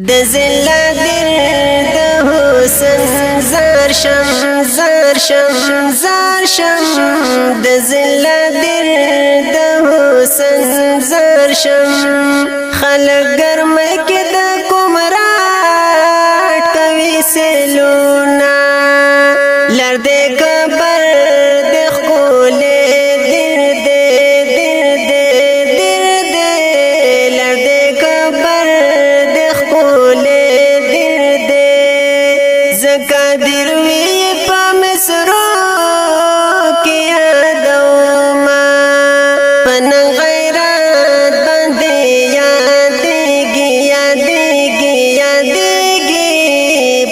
د زلا در د حسن زار شم زار شم زار شم د زلا در د حسن زار شم خلق گرم کې د کومرات کوي سلونا لړ د کبر د خول قادر وی په مسرو کې ادوما پن غیرت باندې یادېږي یادېږي یادېږي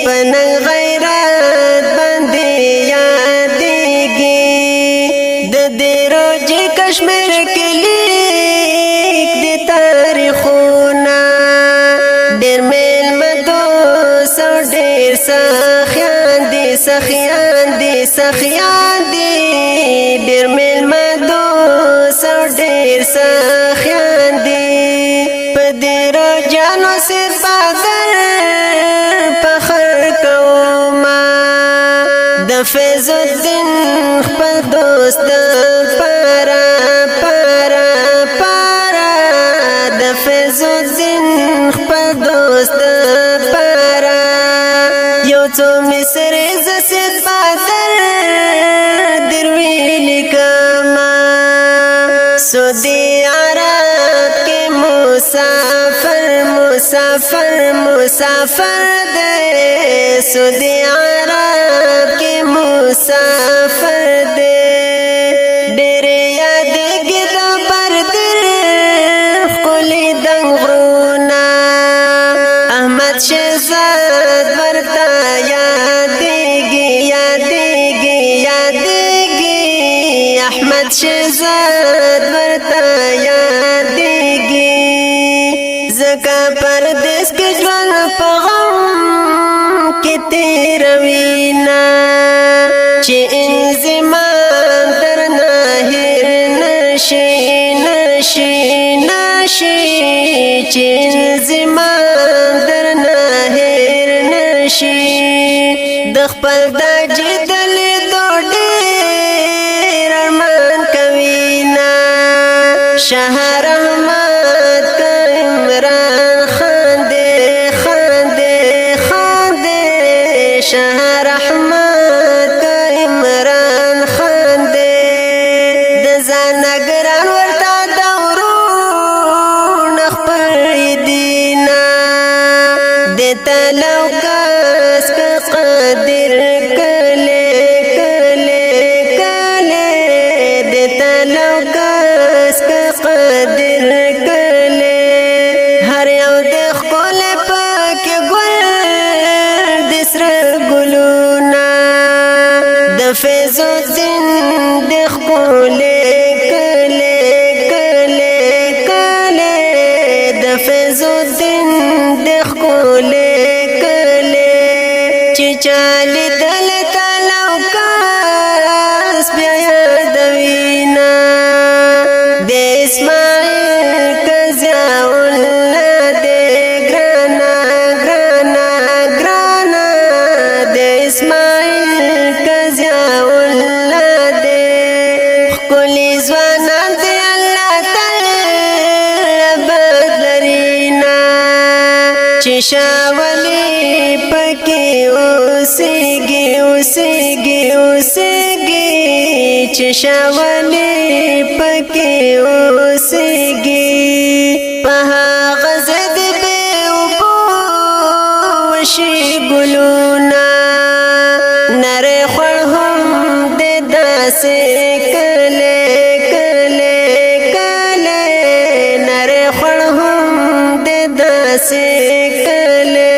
پن غیرت باندې یادېږي د دې روز کشمیر کې لیک د تاریخونه ډېر مېلمه دوست او ډېر سخیان دی ډېر مېلمه دوست او ډېر سخیان دی په دې روزانو سر بادر فخر کوما د فیض الدین خپل دوست پارا پارا پارا د فیض الدین خپل دوست پارا یو څو مصر زسد بادر درویل کما سعودی عرب کے مسافر مسافر مسافر دے سعودی عرب کے مسافر دے ډېر یادېږي د بردر ښکلي دنګ غرونه احمد شهزاد ورته احمد شهزاد ورته یادېږي زکه پردیس کې ژوند په غم کې تېروينا چې انضمام درنه هېر نشي نشي نشي چې انضمام درنه هېر نشي د خپل د جدل شاه رحمت کا عمران خان دے خان دے خان دے شاه رحمت کا عمران خان دے د زانګران ورته دورو نخپر دینا د تلوکاس کا قادر کله کله کله د تلوکاس قادر کله هر یو د خپل پاک ګل د سر ګلونا د فیض الدین د خپل کله کله کله د فیض الدین د خپل کله چې چال دل تعالی کاس بیا یادوینا د اسماعیل کزیا الله دې ګرانا ګرانا ګرانا د اسماعیل کزیا الله دې خپلې ځوانان دې الله تعالی بدلرینا چې شاولې پکې اوسېږي اوسېږي اوسېږي چې شاولې پکې اوسېږي په هغه ضد به اوبو وشي ګلونه نری خوړ هم د داسې کله کله کله نری خوړ هم د داسې کله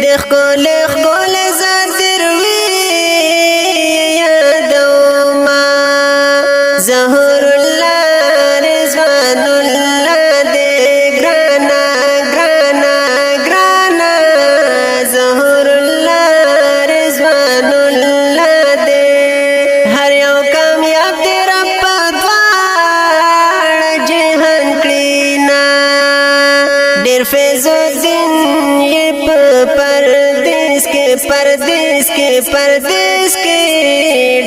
د ښکلې ښکلې زادر وي یادوما ظهور الله رضوان الله دې ګرانا ګرانا ګرانا ظهور الله رضوان الله دې هر یو کامیاب دې رب دواړه جهان کړینا ډېر فیض الدین پردیس کې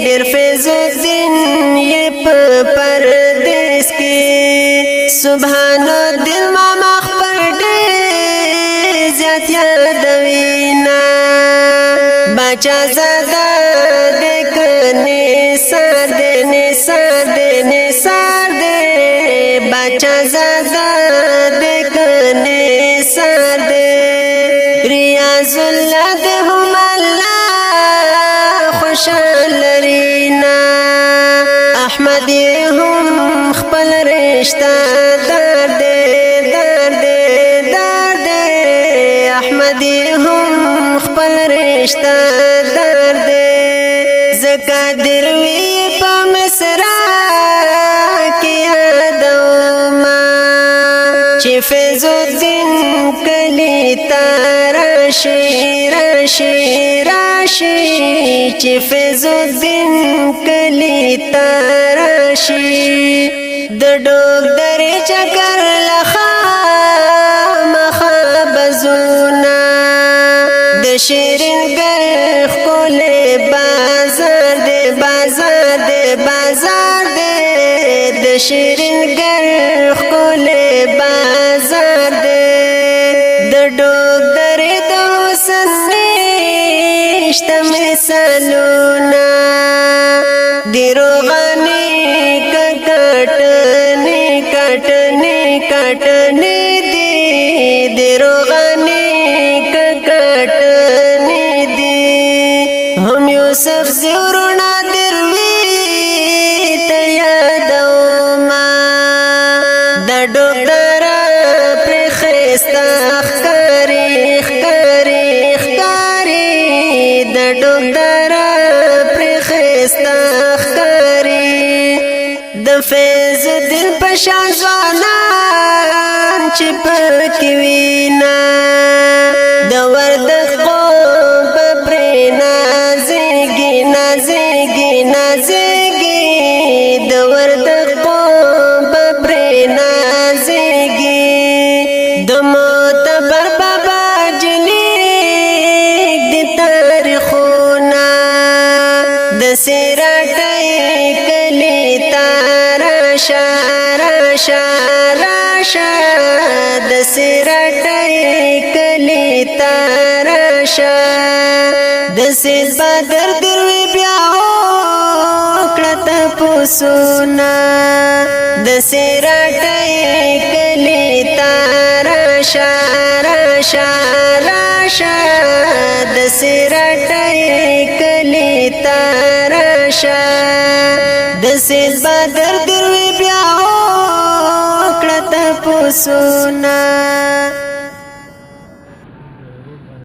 ډېر فیض الدین یې په پردیس کې سبحان الدین ماما خپل ډېر زیات یادوینا بچا زاده دې کني سر دې بچا زاده دې کني سر دې ریاض الله دې هم الله خوشال لرینا احمد هم خپل رشتہ دار دې احمد هم خپل رشتہ دار دې زکا دروي په مصر کې یادوما چې فیض الدین کلی راشي چې فیض الدین کلی راشي د ډوک درې چکر لخوا مخابزونا د شیرین ګل ښکلی بازار دې د شیرین ګل ښکلی بازار دې د ډوک درې د حسن نشته مثالونه دی روغانې کټنې دي دی روغانې کټنې دي هم یوسف زورنا دروي ته یادوما د ډوکر پر خستا ښکاری د ډوکر پر خستا ښکاری د فیض الدین پشان ځوانان چې پکې وینا د وردګ قوم پر نازېږي د وردګ قوم پر نازېږي د معتبر بابا جلیک د تاریخونه د سراټۍ کلی راشه د سراټۍ کلی راشه د سید بدر دروي بیا وکړه تپوسونه د سراټۍ کلی راشه د سراټۍ کلی راشه د سید بدر دروي بیا وکړه تپوسونه